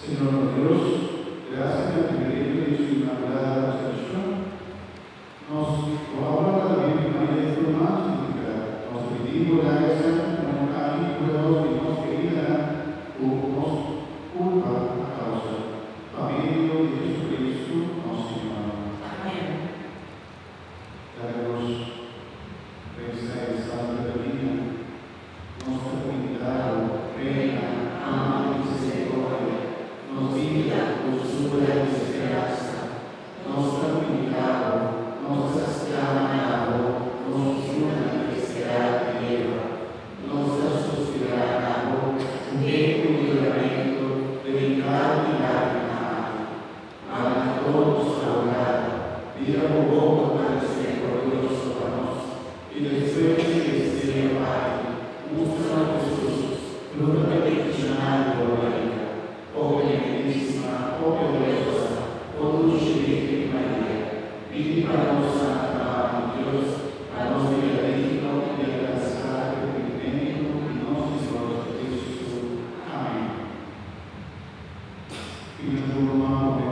Señor Dios, gracias al privilegio de su inmaculada concepción, nos colabora la Virgen María de forma magnífica, nos pedimos la gracia como amigos y nos querida, nos culpa a causa. Familia de Jesucristo, nos Señor. Amén. Danos esta santa divina, nuestra comunidad, reina, ama y misericordia, nos guía, dulzura y esperanza, nostra comunidad, nostra esclava, nos una felicidad lleva, nostra suspirada, de un libramento, dedicado y lágrima, a todos ahora, vida bobo para el misericordioso para nos, y después que esté Padre, muestra Jesús, fruto peticional glórica, oh Beneficísima, oh gloriosa, oh dulce Virgen María, pide para nos Santa Madre de Dios, a nos digno y alcanzar el privilegio y nos Señor Jesucristo. Amén. Y nos